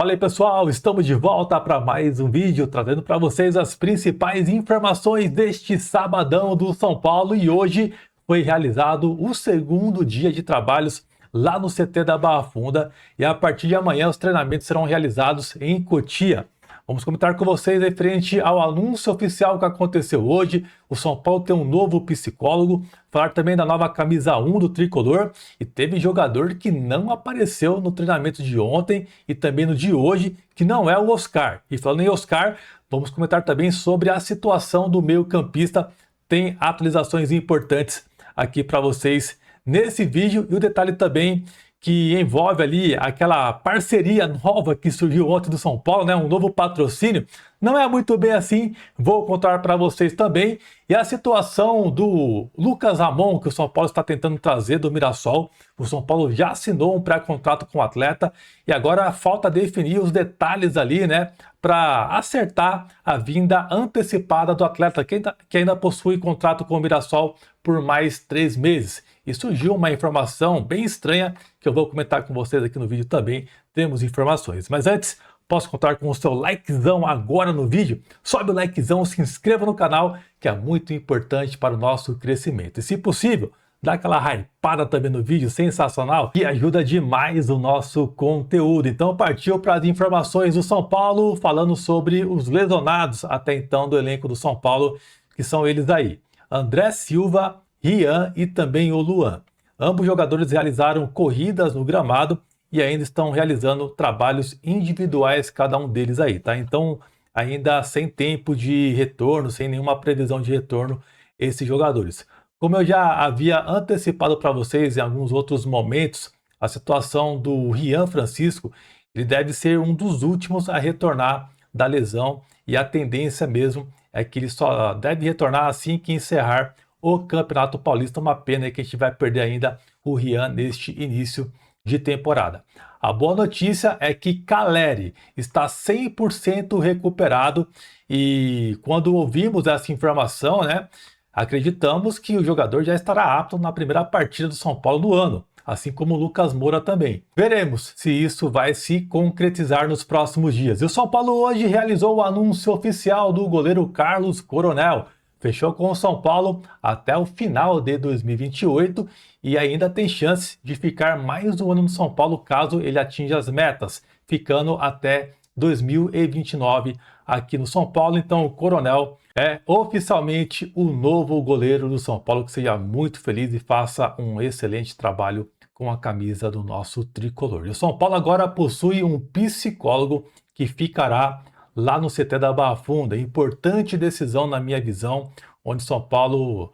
Fala aí pessoal, estamos de volta para mais um vídeo trazendo para vocês as principais informações deste sabadão do São Paulo e hoje foi realizado o segundo dia de trabalhos lá no CT da Barra Funda e a partir de amanhã os treinamentos serão realizados em Cotia. Vamos comentar com vocês referente ao anúncio oficial que aconteceu hoje. O São Paulo tem um novo psicólogo, falar também da nova camisa 1 do Tricolor e teve jogador que não apareceu no treinamento de ontem e também no de hoje, que não é o Oscar. E falando em Oscar, vamos comentar também sobre a situação do meio-campista. Tem atualizações importantes aqui para vocês nesse vídeo e o detalhe também que envolve ali aquela parceria nova que surgiu ontem do São Paulo, né? Um novo patrocínio. Não é muito bem assim, vou contar para vocês também. E a situação do Lucas Ramon, que o São Paulo está tentando trazer do Mirassol. O São Paulo já assinou um pré-contrato com o atleta e agora falta definir os detalhes ali, né? Para acertar a vinda antecipada do atleta, que ainda possui contrato com o Mirassol por mais 3 meses. E surgiu uma informação bem estranha que eu vou comentar com vocês aqui no vídeo também. Temos informações. Mas antes, posso contar com o seu likezão agora no vídeo? Sobe o likezão, se inscreva no canal, que é muito importante para o nosso crescimento. E se possível, dá aquela hypada também no vídeo, sensacional, que ajuda demais o nosso conteúdo. Então partiu para as informações do São Paulo, falando sobre os lesionados até então do elenco do São Paulo, que são eles aí: André Silva, Rian e também o Luan. Ambos jogadores realizaram corridas no gramado e ainda estão realizando trabalhos individuais, cada um deles aí, tá? Então, ainda sem tempo de retorno, sem nenhuma previsão de retorno, esses jogadores. Como eu já havia antecipado para vocês em alguns outros momentos, a situação do Rian Francisco, ele deve ser um dos últimos a retornar da lesão e a tendência mesmo é que ele só deve retornar assim que encerrar o Campeonato Paulista. Uma pena que a gente vai perder ainda o Rian neste início de temporada. A boa notícia é que Caleri está 100% recuperado e quando ouvimos essa informação, né, acreditamos que o jogador já estará apto na primeira partida do São Paulo do ano, assim como o Lucas Moura também. Veremos se isso vai se concretizar nos próximos dias. E o São Paulo hoje realizou o anúncio oficial do goleiro Carlos Coronel. Fechou com o São Paulo até o final de 2028 e ainda tem chance de ficar mais um ano no São Paulo caso ele atinja as metas, ficando até 2029 aqui no São Paulo. Então o Coronel é oficialmente o novo goleiro do São Paulo, que seja muito feliz e faça um excelente trabalho com a camisa do nosso tricolor. E o São Paulo agora possui um psicólogo que ficará lá no CT da Barra Funda. Importante decisão na minha visão, onde São Paulo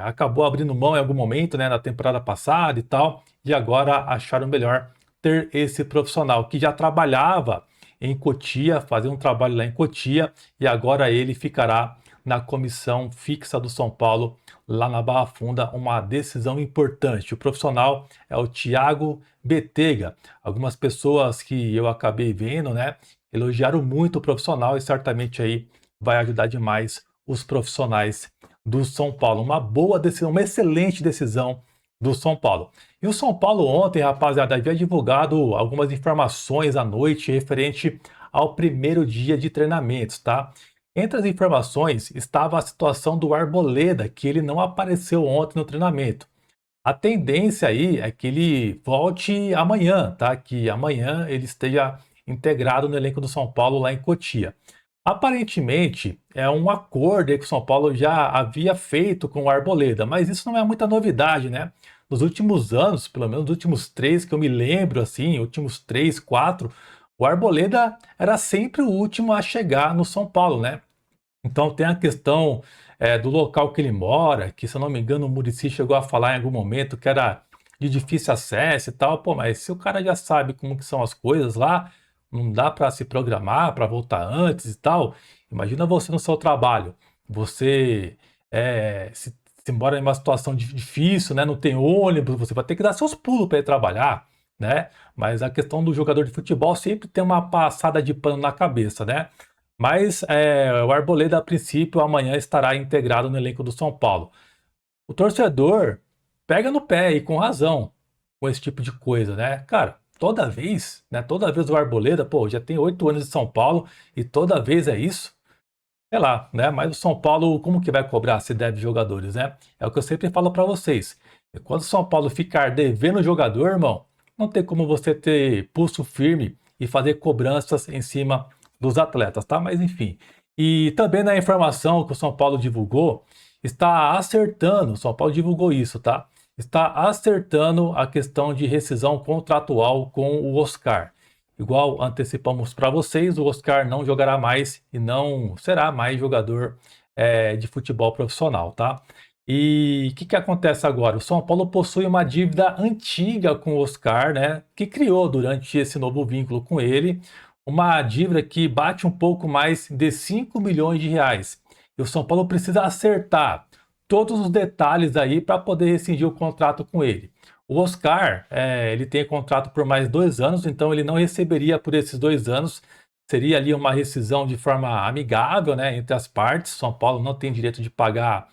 acabou abrindo mão em algum momento, né, na temporada passada e tal, e agora acharam melhor ter esse profissional que já trabalhava em Cotia, fazia um trabalho lá em Cotia, e agora ele ficará na comissão fixa do São Paulo, lá na Barra Funda. Uma decisão importante. O profissional é o Thiago Betega. Algumas pessoas que eu acabei vendo, né, elogiaram muito o profissional e certamente aí vai ajudar demais os profissionais do São Paulo. Uma boa decisão, uma excelente decisão do São Paulo. E o São Paulo ontem, rapaziada, havia divulgado algumas informações à noite referente ao primeiro dia de treinamentos, tá? Entre as informações estava a situação do Arboleda, que ele não apareceu ontem no treinamento. A tendência aí é que ele volte amanhã, tá? Que amanhã ele esteja integrado no elenco do São Paulo lá em Cotia. Aparentemente é um acordo que o São Paulo já havia feito com o Arboleda, mas isso não é muita novidade, né? Nos últimos anos, pelo menos nos últimos 3 que eu me lembro, assim, últimos 3, 4, o Arboleda era sempre o último a chegar no São Paulo, né? Então tem a questão do local que ele mora, que se eu não me engano o Muricy chegou a falar em algum momento que era de difícil acesso e tal. Pô, mas se o cara já sabe como que são as coisas lá, não dá para se programar para voltar antes e tal. Imagina você no seu trabalho, você se mora em uma situação difícil, né? Não tem ônibus, você vai ter que dar seus pulos para ir trabalhar, né? Mas a questão do jogador de futebol sempre tem uma passada de pano na cabeça, né? Mas o Arboleda, a princípio, amanhã estará integrado no elenco do São Paulo. O torcedor pega no pé e com razão com esse tipo de coisa, né? Cara, toda vez, né? Toda vez o Arboleda, pô, já tem 8 anos de São Paulo e toda vez é isso. Sei lá, né? Mas o São Paulo, como que vai cobrar se deve jogadores, né? É o que eu sempre falo para vocês. E quando o São Paulo ficar devendo jogador, irmão, não tem como você ter pulso firme e fazer cobranças em cima dos atletas, tá? Mas enfim. E também na informação que o São Paulo divulgou, está acertando, o São Paulo divulgou isso, tá? Está acertando a questão de rescisão contratual com o Oscar. Igual antecipamos para vocês, o Oscar não jogará mais e não será mais jogador de futebol profissional, tá? E o que acontece agora? O São Paulo possui uma dívida antiga com o Oscar, né? Que criou durante esse novo vínculo com ele, uma dívida que bate um pouco mais de 5 milhões de reais. E o São Paulo precisa acertar todos os detalhes aí para poder rescindir o contrato com ele. O Oscar, ele tem contrato por mais 2 anos, então ele não receberia por esses 2 anos. Seria ali uma rescisão de forma amigável, né, entre as partes. São Paulo não tem direito de pagar,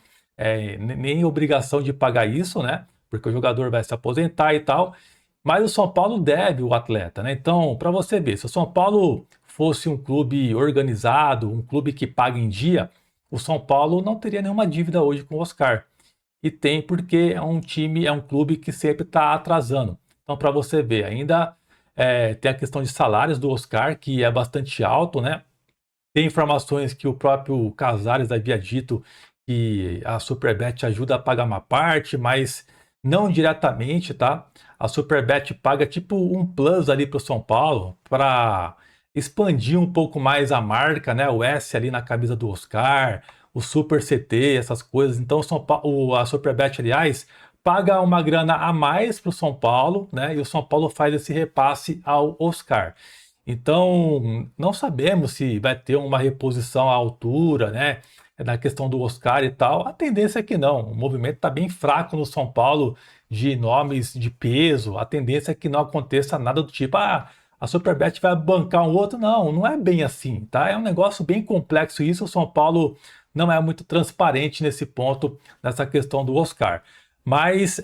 nem obrigação de pagar isso, né, porque o jogador vai se aposentar e tal. Mas o São Paulo deve o atleta, né? Então, para você ver, se o São Paulo fosse um clube organizado, um clube que paga em dia, o São Paulo não teria nenhuma dívida hoje com o Oscar. E tem porque é um time, é um clube que sempre está atrasando. Então, para você ver, ainda tem a questão de salários do Oscar, que é bastante alto, né? Tem informações que o próprio Casares havia dito que a Superbet ajuda a pagar uma parte, mas não diretamente, tá? A Superbet paga tipo um plus ali para o São Paulo, para expandir um pouco mais a marca, né? O S ali na camisa do Oscar, o Super CT, essas coisas. Então, a Superbet, aliás, paga uma grana a mais para o São Paulo, né? E o São Paulo faz esse repasse ao Oscar. Então, não sabemos se vai ter uma reposição à altura, né? Na questão do Oscar e tal. A tendência é que não. O movimento está bem fraco no São Paulo de nomes de peso. A tendência é que não aconteça nada do tipo, a Superbet vai bancar um outro. Não, não é bem assim, tá? É um negócio bem complexo isso. O São Paulo não é muito transparente nesse ponto, nessa questão do Oscar. Mas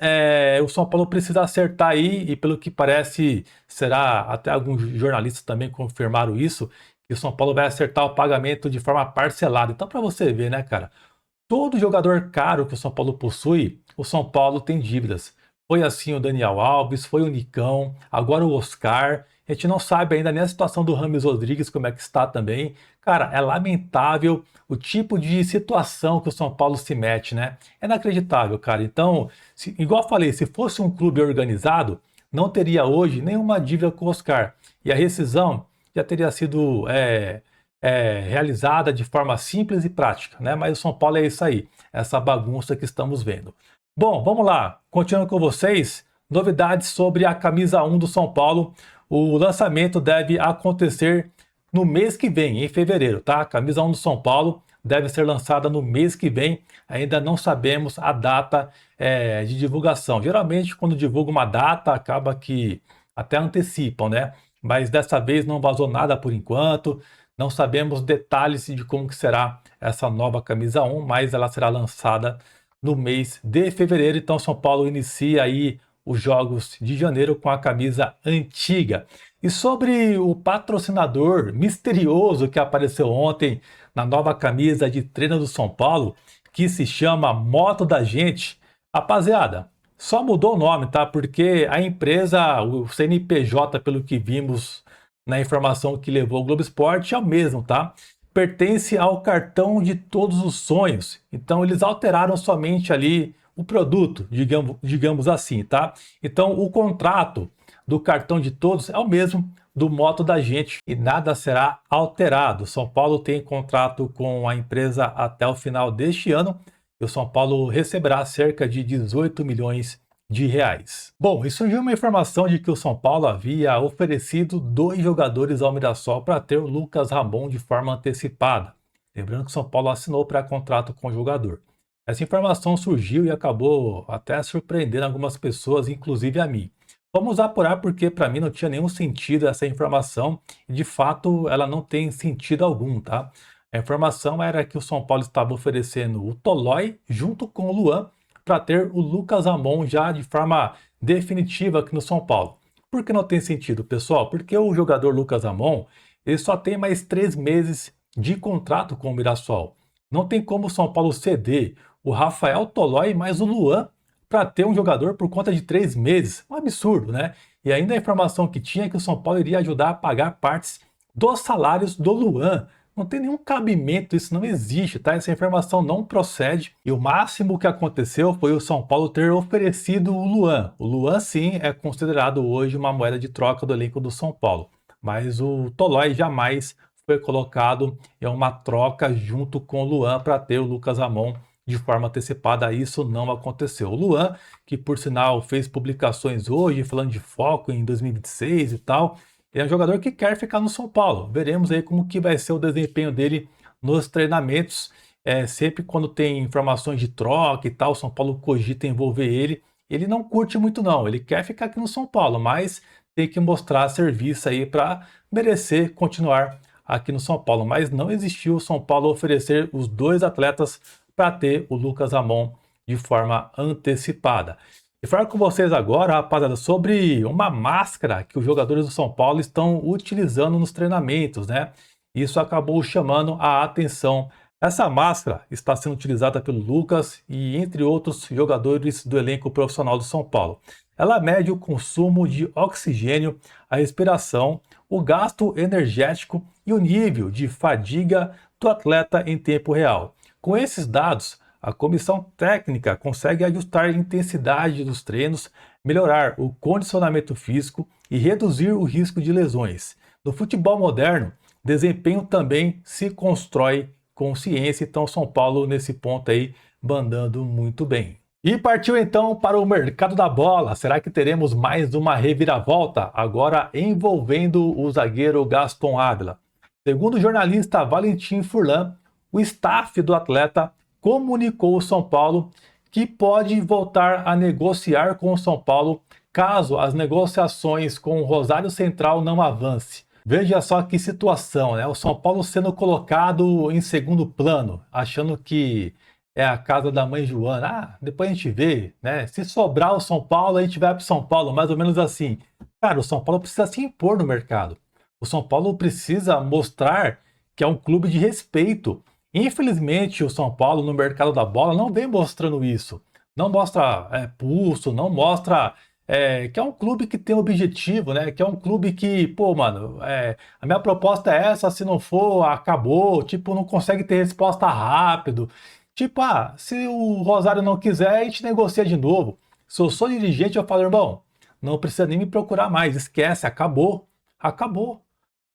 o São Paulo precisa acertar aí, e pelo que parece, será, até alguns jornalistas também confirmaram isso, que o São Paulo vai acertar o pagamento de forma parcelada. Então, para você ver, né, cara, todo jogador caro que o São Paulo possui, o São Paulo tem dívidas. Foi assim o Daniel Alves, foi o Nicão, agora o Oscar. A gente não sabe ainda nem a situação do Rames Rodrigues, como é que está também. Cara, é lamentável o tipo de situação que o São Paulo se mete, né? É inacreditável, cara. Então, igual eu falei, se fosse um clube organizado, não teria hoje nenhuma dívida com o Oscar. E a rescisão já teria sido realizada de forma simples e prática, né? Mas o São Paulo é isso aí, essa bagunça que estamos vendo. Bom, vamos lá, continuando com vocês, novidades sobre a camisa 1 do São Paulo. O lançamento deve acontecer no mês que vem, em fevereiro, tá? A camisa 1 do São Paulo deve ser lançada no mês que vem, ainda não sabemos a data de divulgação. Geralmente, quando divulga uma data, acaba que até antecipam, né? Mas dessa vez não vazou nada por enquanto. Não sabemos detalhes de como que será essa nova camisa 1, mas ela será lançada no mês de fevereiro. Então São Paulo inicia aí os jogos de janeiro com a camisa antiga. E sobre o patrocinador misterioso que apareceu ontem na nova camisa de treino do São Paulo, que se chama Moto da Gente, rapaziada, só mudou o nome, tá? Porque a empresa, o CNPJ, pelo que vimos na informação que levou o Globo Esporte, é o mesmo, tá? Pertence ao cartão de todos os sonhos. Então eles alteraram somente ali o produto, digamos assim, tá? Então o contrato do cartão de todos é o mesmo do Moto da Gente e nada será alterado. São Paulo tem contrato com a empresa até o final deste ano e o São Paulo receberá cerca de 18 milhões de reais. Bom, e surgiu uma informação de que o São Paulo havia oferecido 2 jogadores ao Mirassol para ter o Lucas Ramon de forma antecipada. Lembrando que o São Paulo assinou pré-contrato com o jogador. Essa informação surgiu e acabou até surpreendendo algumas pessoas, inclusive a mim. Vamos apurar porque para mim não tinha nenhum sentido essa informação e de fato ela não tem sentido algum, tá? A informação era que o São Paulo estava oferecendo o Tolói junto com o Luan para ter o Lucas Ramon já de forma definitiva aqui no São Paulo. Por que não tem sentido, pessoal? Porque o jogador Lucas Ramon, ele só tem mais 3 meses de contrato com o Mirassol. Não tem como o São Paulo ceder o Rafael Tolói mais o Luan para ter um jogador por conta de 3 meses. Um absurdo, né? E ainda a informação que tinha é que o São Paulo iria ajudar a pagar partes dos salários do Luan. Não tem nenhum cabimento, isso não existe, tá? Essa informação não procede. E o máximo que aconteceu foi o São Paulo ter oferecido o Luan. O Luan, sim, é considerado hoje uma moeda de troca do elenco do São Paulo. Mas o Tolói jamais foi colocado em uma troca junto com o Luan para ter o Lucas Ramon de forma antecipada. Isso não aconteceu. O Luan, que por sinal fez publicações hoje falando de foco em 2026 e tal, ele é um jogador que quer ficar no São Paulo. Veremos aí como que vai ser o desempenho dele nos treinamentos. Sempre quando tem informações de troca e tal, o São Paulo cogita envolver ele. Ele não curte muito não, ele quer ficar aqui no São Paulo, mas tem que mostrar serviço aí para merecer continuar aqui no São Paulo. Mas não existiu o São Paulo oferecer os dois atletas para ter o Lucas Ramon de forma antecipada. E falar com vocês agora, rapaziada, sobre uma máscara que os jogadores do São Paulo estão utilizando nos treinamentos, né? Isso acabou chamando a atenção. Essa máscara está sendo utilizada pelo Lucas e entre outros jogadores do elenco profissional do São Paulo. Ela mede o consumo de oxigênio, a respiração, o gasto energético e o nível de fadiga do atleta em tempo real. Com esses dados, a comissão técnica consegue ajustar a intensidade dos treinos, melhorar o condicionamento físico e reduzir o risco de lesões. No futebol moderno, desempenho também se constrói com ciência, então São Paulo nesse ponto aí mandando muito bem. E partiu então para o mercado da bola. Será que teremos mais uma reviravolta, agora envolvendo o zagueiro Gaston Ávila? Segundo o jornalista Valentim Furlan, o staff do atleta comunicou ao São Paulo que pode voltar a negociar com o São Paulo caso as negociações com o Rosário Central não avance. Veja só que situação, né? O São Paulo sendo colocado em segundo plano, achando que é a casa da mãe Joana. Ah, depois a gente vê, né? Se sobrar o São Paulo, a gente vai para o São Paulo, mais ou menos assim. Cara, o São Paulo precisa se impor no mercado. O São Paulo precisa mostrar que é um clube de respeito. Infelizmente, o São Paulo no mercado da bola não vem mostrando isso. Não mostra pulso, não mostra que é um clube que tem objetivo, né? Que é um clube que, pô, mano, a minha proposta é essa, se não for, acabou. Tipo, não consegue ter resposta rápido. Tipo, se o Rosário não quiser, a gente negocia de novo. Se eu sou dirigente, eu falo, irmão, não precisa nem me procurar mais, esquece, acabou. Acabou.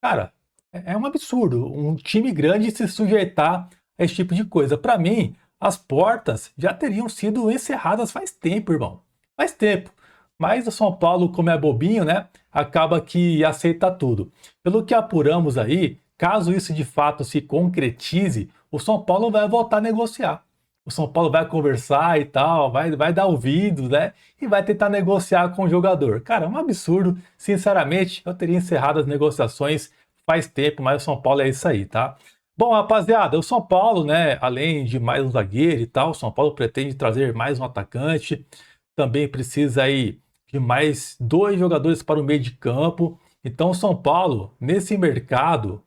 Cara, é um absurdo um time grande se sujeitar a esse tipo de coisa. Para mim, as portas já teriam sido encerradas faz tempo, irmão. Faz tempo. Mas o São Paulo, como é bobinho, né? Acaba que aceita tudo. Pelo que apuramos aí, caso isso de fato se concretize, o São Paulo vai voltar a negociar. O São Paulo vai conversar e tal, vai dar ouvidos, né? E vai tentar negociar com o jogador. Cara, é um absurdo. Sinceramente, eu teria encerrado as negociações faz tempo, mas o São Paulo é isso aí, tá? Bom, rapaziada, o São Paulo, né, além de mais um zagueiro e tal, o São Paulo pretende trazer mais um atacante, também precisa aí de mais 2 jogadores para o meio de campo. Então, o São Paulo, nesse mercado,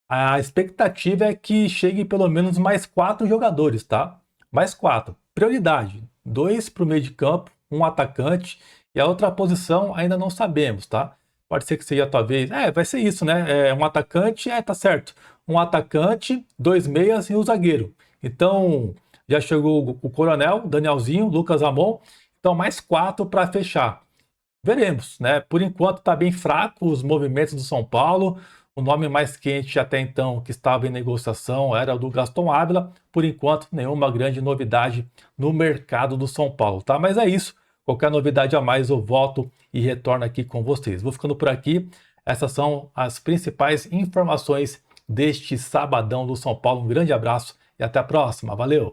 a expectativa é que chegue pelo menos mais 4 jogadores, tá? Mais 4. Prioridade, 2 para o meio de campo, um atacante, e a outra posição ainda não sabemos, tá? Pode ser que seja talvez, vai ser isso, né? Um atacante, tá certo. Um atacante, 2 meias e um zagueiro. Então, já chegou o Coronel, Danielzinho, Lucas Ramon. Então, mais 4 para fechar. Veremos, né? Por enquanto está bem fraco os movimentos do São Paulo. O nome mais quente até então que estava em negociação era o do Gaston Ávila. Por enquanto, nenhuma grande novidade no mercado do São Paulo, tá? Mas é isso. Qualquer novidade a mais eu volto e retorno aqui com vocês. Vou ficando por aqui. Essas são as principais informações deste sabadão do São Paulo. Um grande abraço e até a próxima. Valeu!